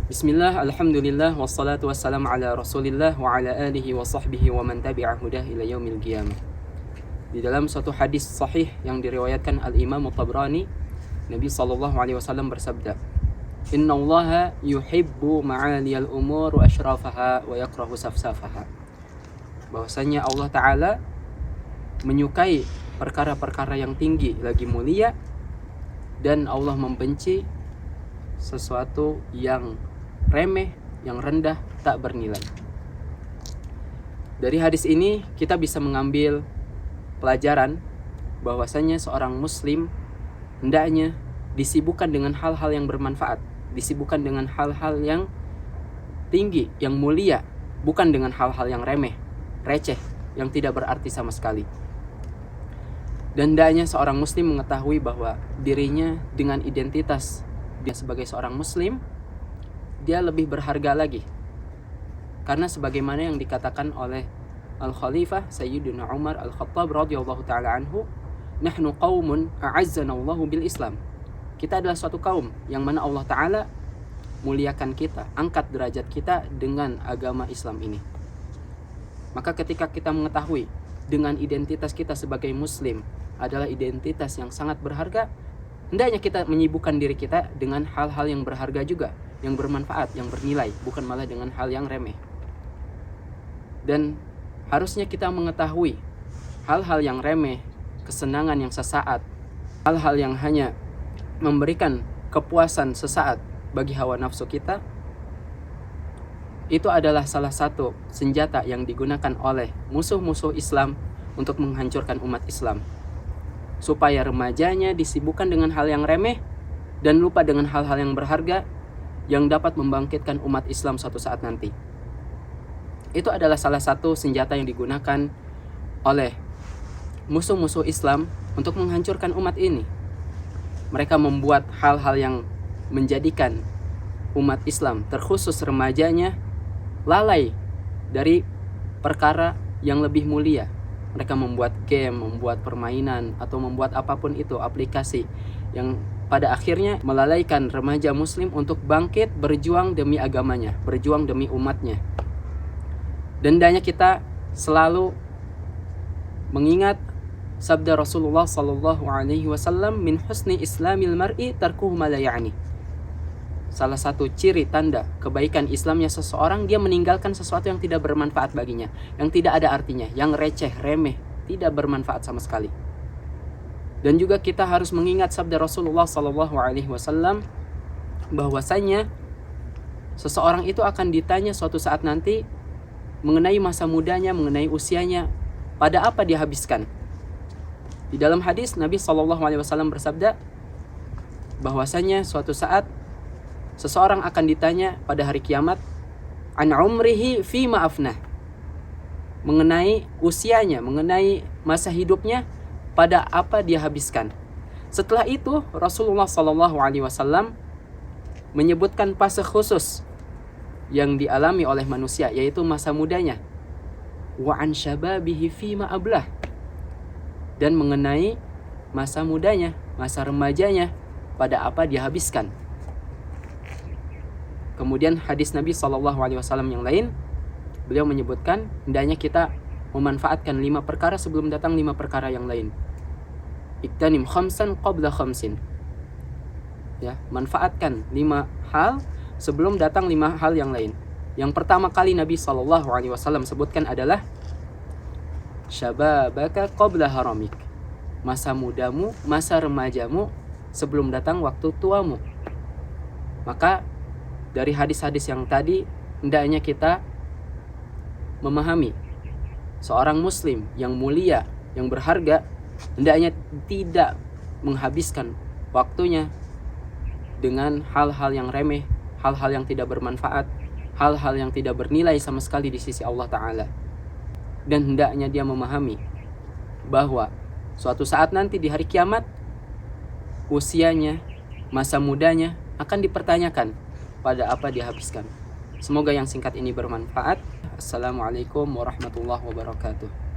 Bismillah, alhamdulillah, wassalatu wassalamu ala rasulillah wa ala alihi wa sahbihi wa man tabi'a hudah ila yaumil qiyamah. Di dalam suatu hadis sahih yang diriwayatkan Al-Imam Tabrani, Nabi SAW bersabda, Inna allaha yuhibbu ma'aliyal umur wa ashrafaha wa yakrahu safsafaha. Bahwasanya Allah Ta'ala menyukai perkara-perkara yang tinggi lagi mulia, dan Allah membenci sesuatu yang remeh, yang rendah, tak bernilai. Dari hadis ini kita bisa mengambil pelajaran bahwasanya seorang muslim hendaknya disibukkan dengan hal-hal yang bermanfaat, disibukkan dengan hal-hal yang tinggi, yang mulia, bukan dengan hal-hal yang remeh, receh, yang tidak berarti sama sekali. Dan hendaknya seorang muslim mengetahui bahwa dirinya dengan identitas dia sebagai seorang muslim, dia lebih berharga lagi. Karena sebagaimana yang dikatakan oleh Al-Khalifah Sayyidina Umar Al-Khattab radhiyallahu ta'ala anhu, nahnu qaumun a'azzana Allahu bil Islam. Kita adalah suatu kaum yang mana Allah Ta'ala muliakan kita, angkat derajat kita dengan agama Islam ini. Maka ketika kita mengetahui dengan identitas kita sebagai muslim adalah identitas yang sangat berharga, hendaknya kita menyibukkan diri kita dengan hal-hal yang berharga juga, yang bermanfaat, yang bernilai, bukan malah dengan hal yang remeh. Dan harusnya kita mengetahui hal-hal yang remeh, kesenangan yang sesaat, hal-hal yang hanya memberikan kepuasan sesaat bagi hawa nafsu kita, itu adalah salah satu senjata yang digunakan oleh musuh-musuh Islam untuk menghancurkan umat Islam, supaya remajanya disibukkan dengan hal yang remeh dan lupa dengan hal-hal yang berharga yang dapat membangkitkan umat Islam suatu saat nanti. Itu adalah salah satu senjata yang digunakan oleh musuh-musuh Islam untuk menghancurkan umat ini. Mereka membuat hal-hal yang menjadikan umat Islam, terkhusus remajanya, lalai dari perkara yang lebih mulia. Mereka membuat game, membuat permainan, atau membuat apapun itu, aplikasi yang pada akhirnya melalaikan remaja muslim untuk bangkit berjuang demi agamanya, berjuang demi umatnya. Dan hendaknya kita selalu mengingat sabda Rasulullah SAW, min husni islamil mar'i tarkuhu ma la ya'ni. Salah satu ciri tanda kebaikan Islamnya seseorang, dia meninggalkan sesuatu yang tidak bermanfaat baginya, yang tidak ada artinya, yang receh, remeh, tidak bermanfaat sama sekali. Dan juga kita harus mengingat sabda Rasulullah SAW bahwasanya seseorang itu akan ditanya suatu saat nanti mengenai masa mudanya, mengenai usianya, pada apa dia habiskan. Di dalam hadis Nabi SAW bersabda bahwasanya suatu saat seseorang akan ditanya pada hari kiamat an umrihi fima afnah, mengenai usianya, mengenai masa hidupnya, pada apa dia habiskan. Setelah itu Rasulullah SAW menyebutkan fase khusus yang dialami oleh manusia, yaitu masa mudanya. Wa an syababihi fima ablah, dan mengenai masa mudanya, masa remajanya, pada apa dia habiskan. Kemudian hadis Nabi SAW yang lain, beliau menyebutkan hendaknya kita memanfaatkan 5 perkara sebelum datang 5 perkara yang lain. Iktanim khamsan qabla khamsin. Ya, manfaatkan 5 hal sebelum datang 5 hal yang lain. Yang pertama kali Nabi SAW sebutkan adalah syababaka qabla haramik. Masa mudamu, masa remajamu sebelum datang waktu tuamu. Maka dari hadis-hadis yang tadi, hendaknya kita memahami seorang muslim yang mulia, yang berharga, hendaknya tidak menghabiskan waktunya dengan hal-hal yang remeh, hal-hal yang tidak bermanfaat, hal-hal yang tidak bernilai sama sekali di sisi Allah Ta'ala. Dan hendaknya dia memahami bahwa suatu saat nanti di hari kiamat, usianya, masa mudanya akan dipertanyakan pada apa dia habiskan. Semoga yang singkat ini bermanfaat. Assalamualaikum warahmatullahi wabarakatuh.